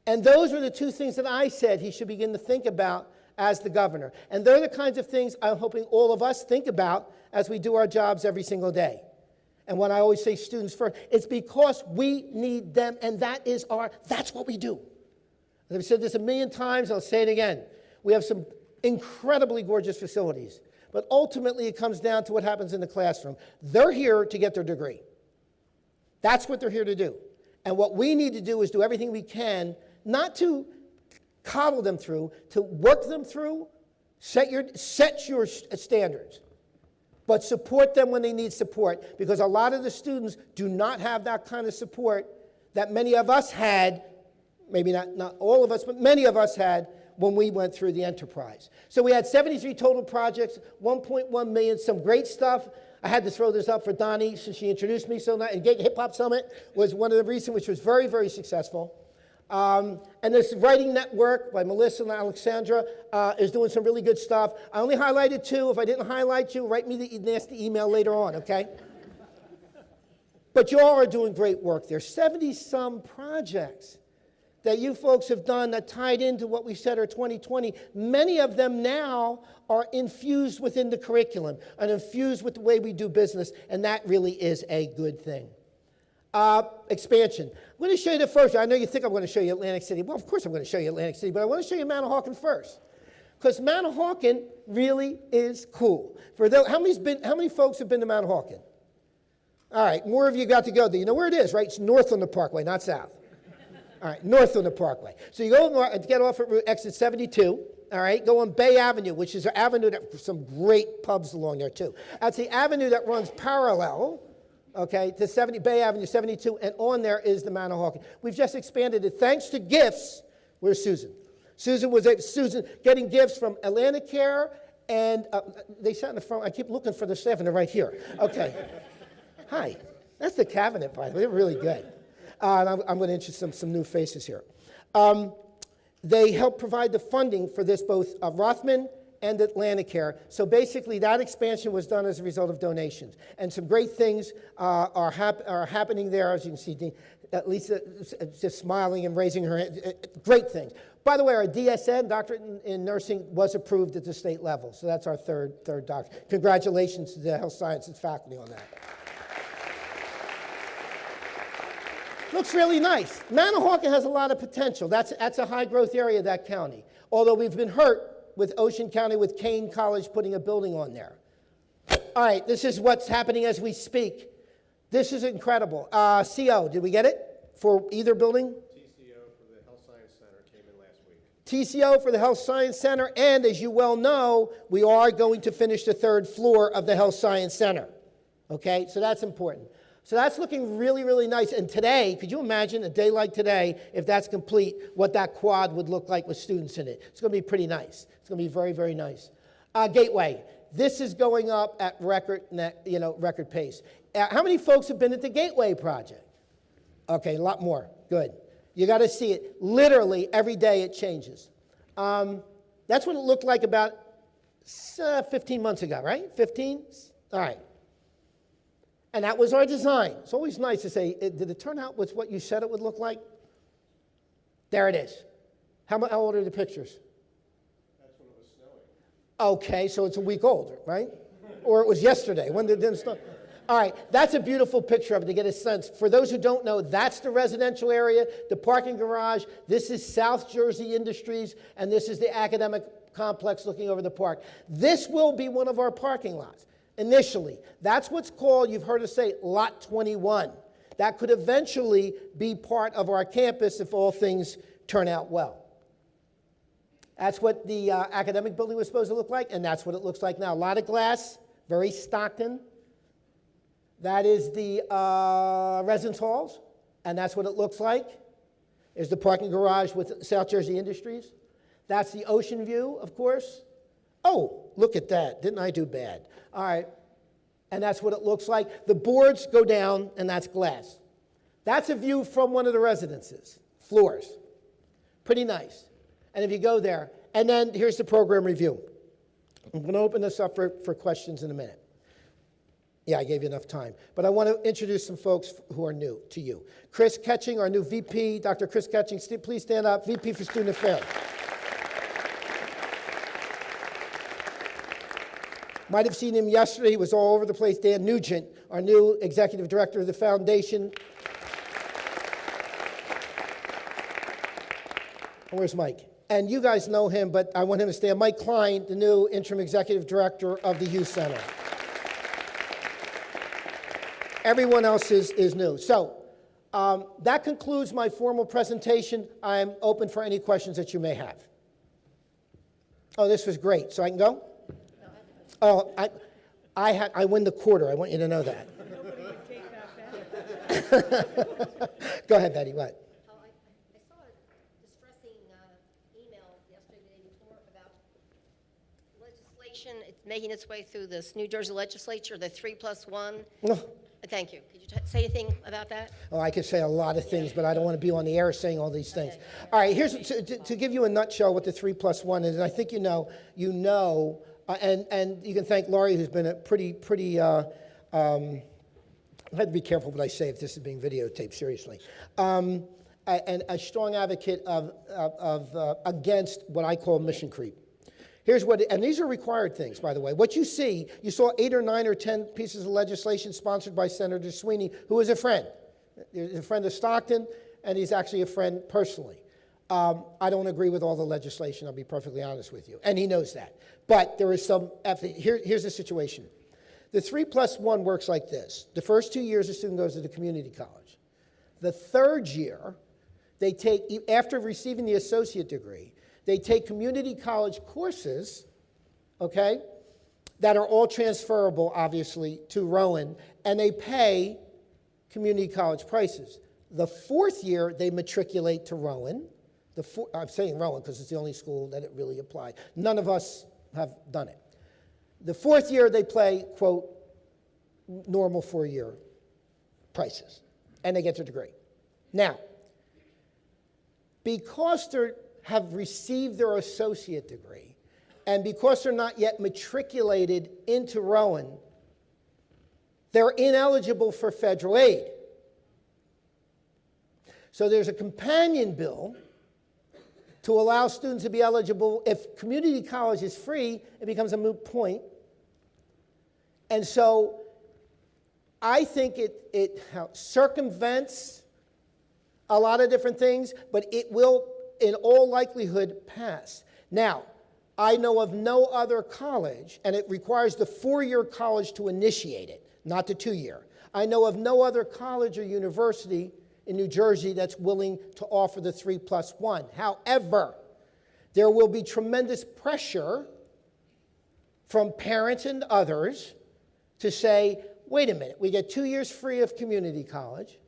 And those are the two things that I said he should begin to think about as the governor. And they're the kinds of things I'm hoping all of us think about as we do our jobs every single day. And when I always say students first, it's because we need them, and that's what we do. As I've said this a million times, I'll say it again. We have some incredibly gorgeous facilities, but ultimately it comes down to what happens in the classroom. They're here to get their degree. That's what they're here to do. And what we need to do is do everything we can, not to coddle them through, to work them through, set your standards, but support them when they need support, because a lot of the students do not have that kind of support that many of us had, maybe not all of us, but many of us had when we went through the enterprise. So we had 73 total projects, 1.1 million, some great stuff. I had to throw this up for Donnie since she introduced me. So Hip Hop Summit was one of the recent, which was very, very successful. And this writing network by Melissa and Alexandra is doing some really good stuff. I only highlighted two. If I didn't highlight you, write me the nasty email later on, okay? But you all are doing great work. There's 70-some projects that you folks have done that tied into what we said are 2020. Many of them now are infused within the curriculum and infused with the way we do business, and that really is a good thing. Expansion. I'm going to show you the first. I know you think I'm going to show you Atlantic City. Well, of course I'm going to show you Atlantic City, but I want to show you Manahawkin first, because Manahawkin really is cool. For those, how many folks have been to Manahawkin? All right, more of you got to go there. You know where it is, right? It's north on the Parkway, not south. All right, north on the Parkway. So you go north, get off at exit 72, all right, go on Bay Avenue, which is an avenue that some great pubs along there too. That's the avenue that runs parallel, okay, to Bay Avenue 72, and on there is the Manahawkin. We've just expanded it thanks to gifts. Where's Susan? Susan getting gifts from Atlantic Care, and they sat in the front. I keep looking for the staff, and they're right here. Okay. Hi. That's the cabinet, by the way. They're really good. And I'm going to introduce some new faces here. They help provide the funding for this, both Rothman and Atlanticare. So basically, that expansion was done as a result of donations. And some great things are happening there, as you can see. Lisa just smiling and raising her hand. Great things. By the way, our DSN, doctorate in nursing, was approved at the state level. So that's our third doctorate. Congratulations to the health sciences faculty on that. Looks really nice. Manahawkin has a lot of potential. That's a high-growth area of that county. Although we've been hurt with Ocean County, with Kane College putting a building on there. All right, this is what's happening as we speak. This is incredible. CO, did we get it for either building? TCO for the Health Science Center came in last week. TCO for the Health Science Center, and as you well know, we are going to finish the 3rd floor of the Health Science Center. Okay, so that's important. So that's looking really, really nice. And today, could you imagine a day like today, if that's complete, what that quad would look like with students in it? It's going to be pretty nice. It's going to be very, very nice. Gateway. This is going up at record pace. How many folks have been at the Gateway project? Okay, a lot more. Good. You got to see it. Literally, every day it changes. That's what it looked like about 15 months ago, right? 15? All right. And that was our design. It's always nice to say, did it turn out with what you said it would look like? There it is. How old are the pictures? That's when it was snowing. Okay, so it's a week old, right? Or it was yesterday. When did it snow? All right, that's a beautiful picture of it to get a sense. For those who don't know, that's the residential area, the parking garage. This is South Jersey Industries, and this is the academic complex looking over the park. This will be one of our parking lots. Initially, that's what's called, you've heard us say, Lot 21. That could eventually be part of our campus if all things turn out well. That's what the academic building was supposed to look like, and that's what it looks like now. A lot of glass, very Stockton. That is the residence halls, and that's what it looks like. There's the parking garage with South Jersey Industries. That's the ocean view, of course. Oh, look at that. Didn't I do bad? All right. And that's what it looks like. The boards go down, and that's glass. That's a view from one of the residences, floors. Pretty nice. And if you go there, and then here's the program review. I'm going to open this up for questions in a minute. Yeah, I gave you enough time. But I want to introduce some folks who are new to you. Chris Ketching, our new VP, Dr. Chris Ketching, please stand up, VP for Student Affairs. Might have seen him yesterday. He was all over the place. Dan Nugent, our new executive director of the foundation. Where's Mike? And you guys know him, but I want him to stand. Mike Klein, the new interim executive director of the Youth Center. Everyone else is new. So that concludes my formal presentation. I'm open for any questions that you may have. Oh, this was great. So I can go? Oh, I win the quarter. I want you to know that. Nobody would take that back. Go ahead, Betty. What? Oh, I saw a distressing email yesterday, the day before, about legislation. It's making its way through this New Jersey legislature, the 3+1. No. Thank you. Could you say anything about that? Oh, I could say a lot of things, but I don't want to be on the air saying all these things. All right, here's to give you a nutshell what the 3+1 is, and I think you know, and you can thank Laurie, who's been a pretty. I have to be careful what I say if this is being videotaped seriously, and a strong advocate of against what I call mission creep. Here's what, and these are required things, by the way. What you saw 8 or 9 or 10 pieces of legislation sponsored by Senator Sweeney, who is a friend. He's a friend of Stockton, and he's actually a friend personally. I don't agree with all the legislation, I'll be perfectly honest with you, and he knows that. But there is some, here's the situation. The 3+1 works like this. The first 2 years, a student goes to the community college. The third year, they take, after receiving the associate degree, they take community college courses, okay, that are all transferable, obviously, to Rowan, and they pay community college prices. The fourth year, they matriculate to Rowan. I'm saying Rowan because it's the only school that it really applied. None of us have done it. The fourth year, they pay, quote, normal 4-year prices, and they get their degree. Now, because they have received their associate degree, and because they're not yet matriculated into Rowan, they're ineligible for federal aid. So there's a companion bill to allow students to be eligible. If community college is free, it becomes a moot point. And so I think it circumvents a lot of different things, but it will, in all likelihood, pass. Now, I know of no other college, and it requires the 4-year college to initiate it, not the 2-year. I know of no other college or university in New Jersey that's willing to offer the 3+1. However, there will be tremendous pressure from parents and others to say, wait a minute, we get 2 years free of community college.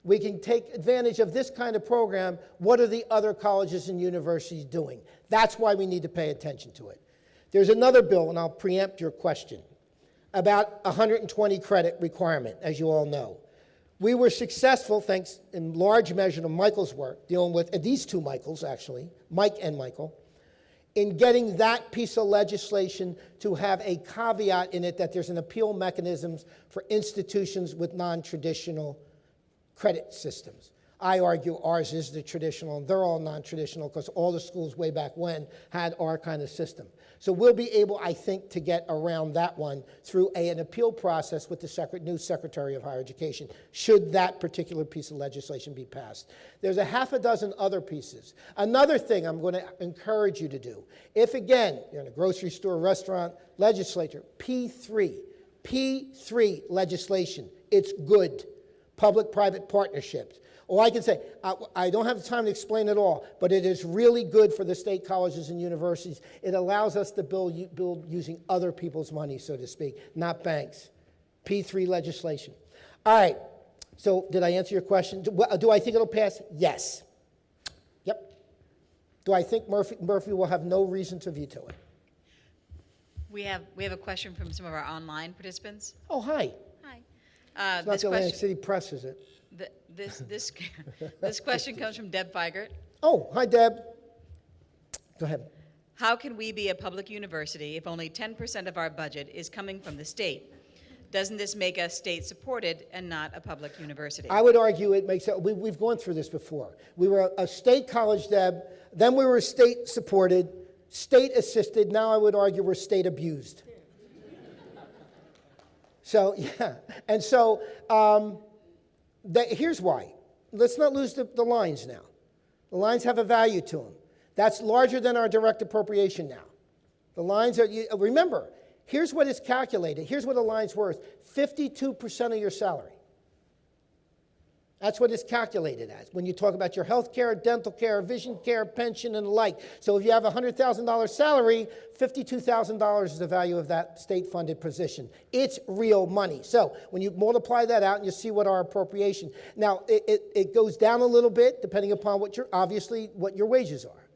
We can take advantage of this kind of program. What are the other colleges and universities doing? That's why we need to pay attention to it. There's another bill, and I'll preempt your question, about 120 credit requirement, as you all know. We were successful, thanks in large measure to Michael's work, dealing with these two Michaels, actually, Mike and Michael, in getting that piece of legislation to have a caveat in it that there's an appeal mechanism for institutions with non-traditional credit systems. I argue ours is the traditional, and they're all non-traditional because all the schools way back when had our kind of system. So we'll be able, I think, to get around that one through an appeal process with the new Secretary of Higher Education, should that particular piece of legislation be passed. There's a half a dozen other pieces. Another thing I'm going to encourage you to do, if again, you're in a grocery store, restaurant, legislature, P3 legislation, it's good. Public-private partnerships. Or I can say, I don't have the time to explain it all, but it is really good for the state colleges and universities. It allows us to build using other people's money, so to speak, not banks. P3 legislation. All right, so did I answer your question? Do I think it'll pass? Yes. Yep. Do I think Murphy will have no reason to veto it? We have a question from some of our online participants. Oh, hi. Hi. It's not the Atlantic City Press, is it? This question comes from Deb Feigert. Oh, hi, Deb. Go ahead. How can we be a public university if only 10% of our budget is coming from the state? Doesn't this make us state-supported and not a public university? I would argue it makes it. We've gone through this before. We were a state college, Deb. Then we were state-supported, state-assisted. Now I would argue we're state-abused. So, yeah. And so here's why. Let's not lose the lines now. The lines have a value to them. That's larger than our direct appropriation now. The lines are, remember, here's what is calculated. Here's what a line's worth. 52% of your salary. That's what it's calculated as when you talk about your health care, dental care, vision care, pension, and the like. So if you have a $100,000 salary, $52,000 is the value of that state-funded position. It's real money. So when you multiply that out and you see what our appropriation, now it goes down a little bit depending upon what your wages are.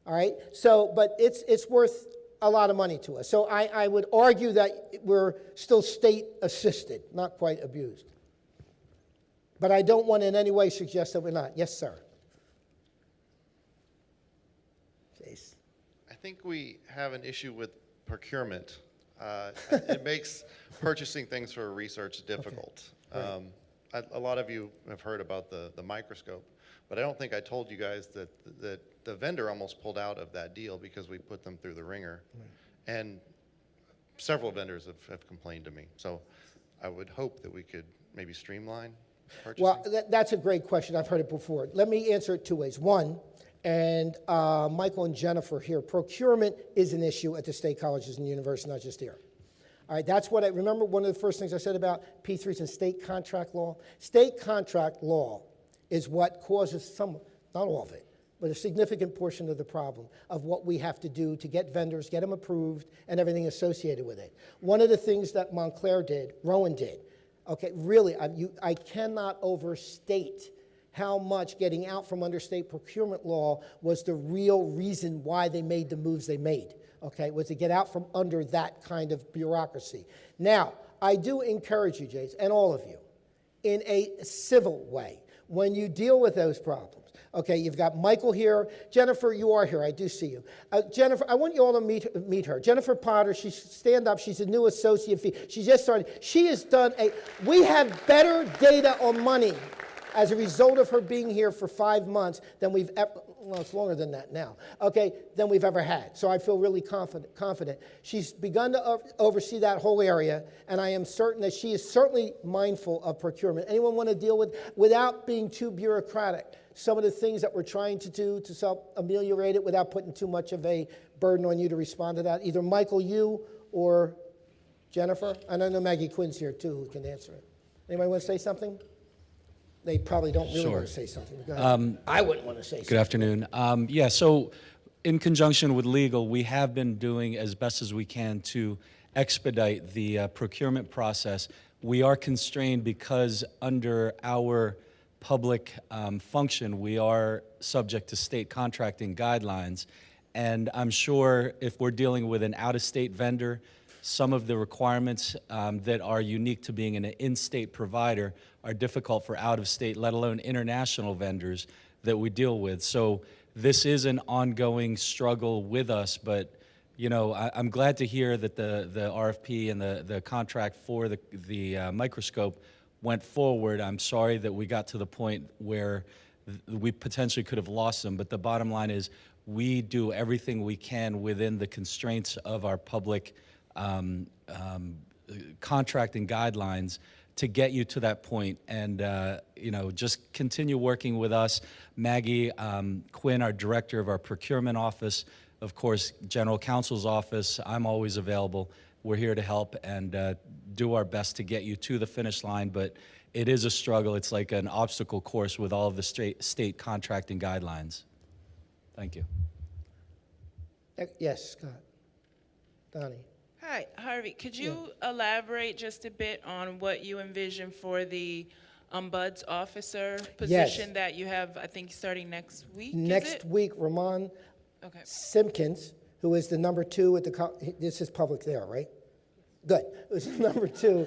All right? So, but it's worth a lot of money to us. So I would argue that we're still state-assisted, not quite abused. But I don't want in any way suggest that we're not. Yes, sir. Jace. I think we have an issue with procurement. It makes purchasing things for research difficult. Okay. Right. A lot of you have heard about the microscope, but I don't think I told you guys that the vendor almost pulled out of that deal because we put them through the ringer. Right. And several vendors have complained to me. So I would hope that we could maybe streamline purchasing. Well, that's a great question. I've heard it before. Let me answer it two ways. One, and Michael and Jennifer here, procurement is an issue at the state colleges and universities, not just here. All right, that's what I remember. One of the first things I said about P3s and state contract law. State contract law is what causes some, not all of it, but a significant portion of the problem of what we have to do to get vendors, get them approved, and everything associated with it. One of the things that Montclair did, Rowan did, okay, really, I cannot overstate how much getting out from under state procurement law was the real reason why they made the moves they made, okay, was to get out from under that kind of bureaucracy. Now, I do encourage you, Jace, and all of you, in a civil way, when you deal with those problems. Okay, you've got Michael here. Jennifer, you are here. I do see you. Jennifer, I want you all to meet her. Jennifer Potter, stand up. She's a new associate fee. She just started. She has done we have better data on money as a result of her being here for 5 months than we've ever, well, it's longer than that now, okay, than we've ever had. So I feel really confident. She's begun to oversee that whole area, and I am certain that she is certainly mindful of procurement. Anyone want to deal with, without being too bureaucratic, some of the things that we're trying to do to help ameliorate it without putting too much of a burden on you to respond to that? Either Michael, you, or Jennifer? And I know Maggie Quinn's here too, who can answer it. Anybody want to say something? They probably don't really want to say something. Go ahead. I wouldn't want to say something. Good afternoon. Yeah, so in conjunction with legal, we have been doing as best as we can to expedite the procurement process. We are constrained because under our public function, we are subject to state contracting guidelines. And I'm sure if we're dealing with an out-of-state vendor, some of the requirements that are unique to being an in-state provider are difficult for out-of-state, let alone international vendors that we deal with. So this is an ongoing struggle with us, but you know, I'm glad to hear that the RFP and the contract for the microscope went forward. I'm sorry that we got to the point where we potentially could have lost them, but the bottom line is we do everything we can within the constraints of our public contracting guidelines to get you to that point. And, you know, just continue working with us. Maggie Quinn, our director of our procurement office, of course, general counsel's office, I'm always available. We're here to help and do our best to get you to the finish line, but it is a struggle. It's like an obstacle course with all of the state contracting guidelines. Thank you. Yes, Scott. Donnie. Hi, Harvey. Could you elaborate just a bit on what you envision for the ombuds officer position that you have, I think, starting next week? Next week, Ramon Simpkins, who is the number 2 at the, this is public there, right? Good. Who's number 2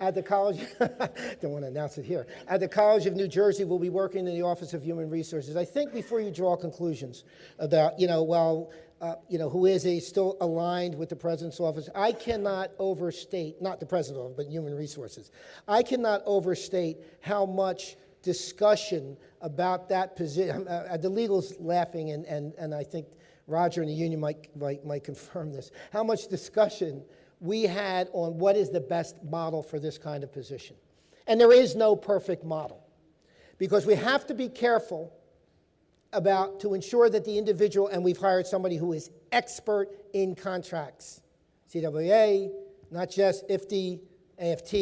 at the college, don't want to announce it here, at the College of New Jersey, will be working in the Office of Human Resources. I think before you draw conclusions about, you know, well, who is still aligned with the President's office, I cannot overstate, not the President's office, but Human Resources. I cannot overstate how much discussion about that position, the legal's laughing, and I think Roger and the union might confirm this, how much discussion we had on what is the best model for this kind of position. And there is no perfect model, because we have to be careful to ensure that the individual, and we've hired somebody who is expert in contracts, CWA, not just IFTI, AFT,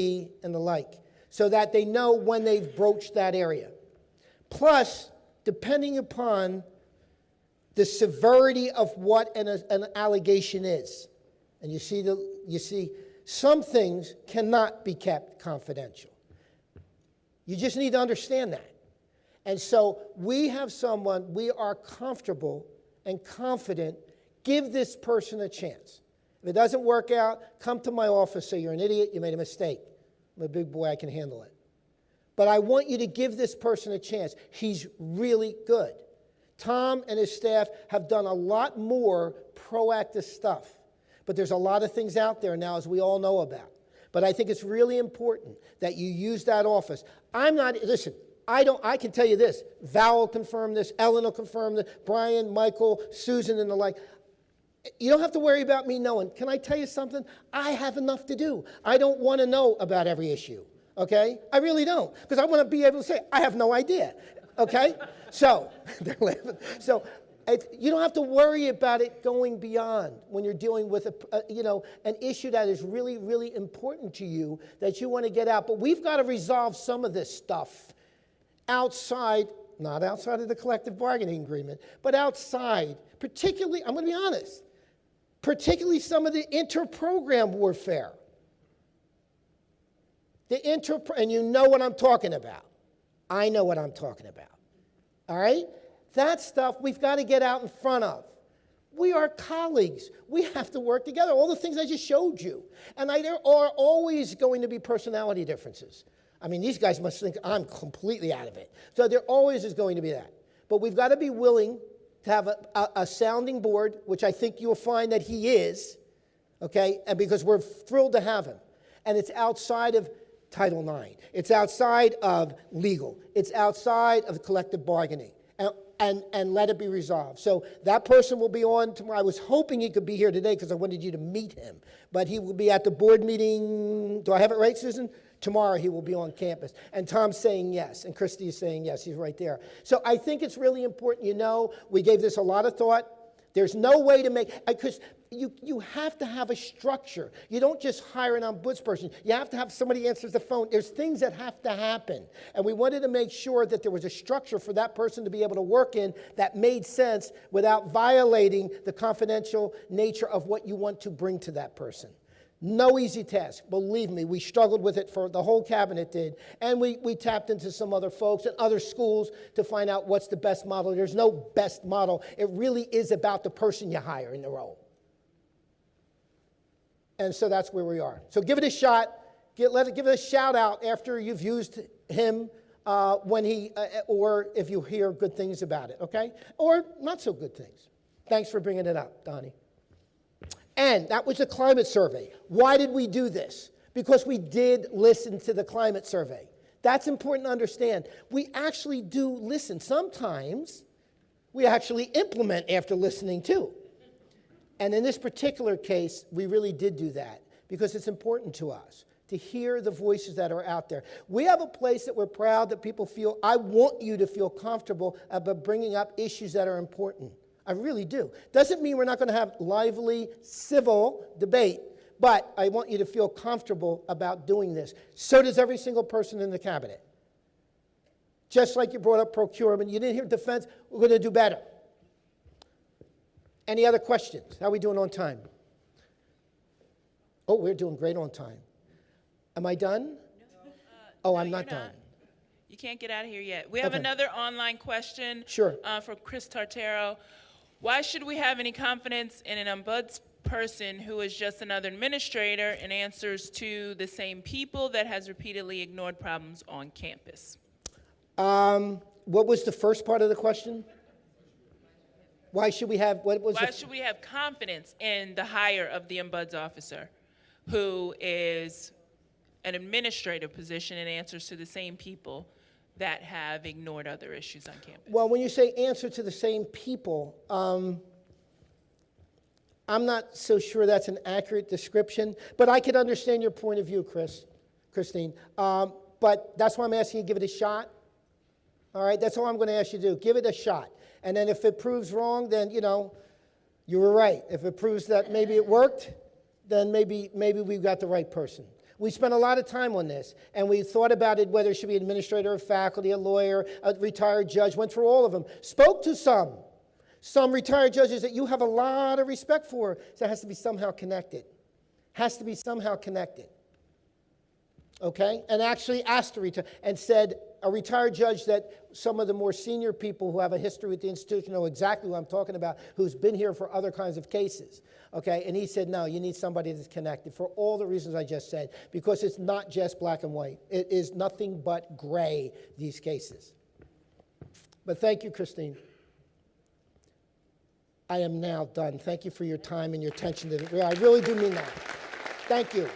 and the like, so that they know when they've broached that area. Plus, depending upon the severity of what an allegation is, and you see, some things cannot be kept confidential. You just need to understand that. And so we have someone, we are comfortable and confident, give this person a chance. If it doesn't work out, come to my office, say you're an idiot, you made a mistake. I'm a big boy, I can handle it. But I want you to give this person a chance. He's really good. Tom and his staff have done a lot more proactive stuff. But there's a lot of things out there now, as we all know about. But I think it's really important that you use that office. Listen, I can tell you this. Val will confirm this. Ellen will confirm this. Brian, Michael, Susan, and the like. You don't have to worry about me knowing. Can I tell you something? I have enough to do. I don't want to know about every issue, okay? I really don't, because I want to be able to say, I have no idea, okay? So, they're laughing. So, you don't have to worry about it going beyond when you're dealing with an issue that is really, really important to you that you want to get out. But we've got to resolve some of this stuff outside, not outside of the collective bargaining agreement, but outside, particularly, I'm going to be honest, particularly some of the inter-program warfare. And you know what I'm talking about. I know what I'm talking about. All right? That stuff we've got to get out in front of. We are colleagues. We have to work together. All the things I just showed you. And there are always going to be personality differences. I mean, these guys must think I'm completely out of it. So there always is going to be that. But we've got to be willing to have a sounding board, which I think you'll find that he is, okay? And because we're thrilled to have him. And it's outside of Title IX. It's outside of legal. It's outside of collective bargaining. And and let it be resolved. So that person will be on tomorrow. I was hoping he could be here today because I wanted you to meet him. But he will be at the board meeting. Do I have it right, Susan? Tomorrow he will be on campus. And Tom's saying yes, and Christy is saying yes. He's right there. So I think it's really important. You know, we gave this a lot of thought. There's no way to make, because you have to have a structure. You don't just hire an ombudsperson. You have to have somebody answers the phone. There's things that have to happen. And we wanted to make sure that there was a structure for that person to be able to work in that made sense without violating the confidential nature of what you want to bring to that person. No easy task. Believe me, we struggled with it, for the whole cabinet did. And we tapped into some other folks and other schools to find out what's the best model. There's no best model. It really is about the person you hire in the role. And so that's where we are. So give it a shot. Give it a shout out after you've used him when he, or if you hear good things about it, okay? Or not so good things. Thanks for bringing it up, Donnie. And that was a climate survey. Why did we do this? Because we did listen to the climate survey. That's important to understand. We actually do listen. Sometimes we actually implement after listening too. And in this particular case, we really did do that because it's important to us to hear the voices that are out there. We have a place that we're proud that people feel, I want you to feel comfortable about bringing up issues that are important. I really do. Doesn't mean we're not going to have lively, civil debate, but I want you to feel comfortable about doing this. So does every single person in the cabinet. Just like you brought up procurement, you didn't hear defense, we're going to do better. Any other questions? How are we doing on time? Oh, we're doing great on time. Am I done? No, I'm not done. You can't get out of here yet. We have Okay. another online question. Sure. For Chris Tartaro. Why should we have any confidence in an ombudsperson who is just another administrator and answers to the same people that has repeatedly ignored problems on campus? What was the first part of the question? Why should we have, what was Why should we have confidence in the hire of the ombuds officer who is an administrative position and answers to the same people that have ignored other issues on campus? Well, when you say answer to the same people, I'm not so sure that's an accurate description, but I could understand your point of view, Christine. But that's why I'm asking you to give it a shot. All right, that's all I'm going to ask you to do. Give it a shot. And then if it proves wrong, then, you know, you were right. If it proves that maybe it worked, then maybe we've got the right person. We spent a lot of time on this, and we thought about it, whether it should be an administrator, a faculty, a lawyer, a retired judge, went through all of them. Spoke to some retired judges that you have a lot of respect for, so it has to be somehow connected. Has to be somehow connected. Okay? And actually asked to retire, and said, a retired judge that some of the more senior people who have a history with the institution know exactly what I'm talking about, who's been here for other kinds of cases. Okay, and he said, no, you need somebody that's connected for all the reasons I just said, because it's not just black and white. It is nothing but gray, these cases. But thank you, Christine. I am now done. Thank you for your time and your attention to it. I really do mean that. Thank you.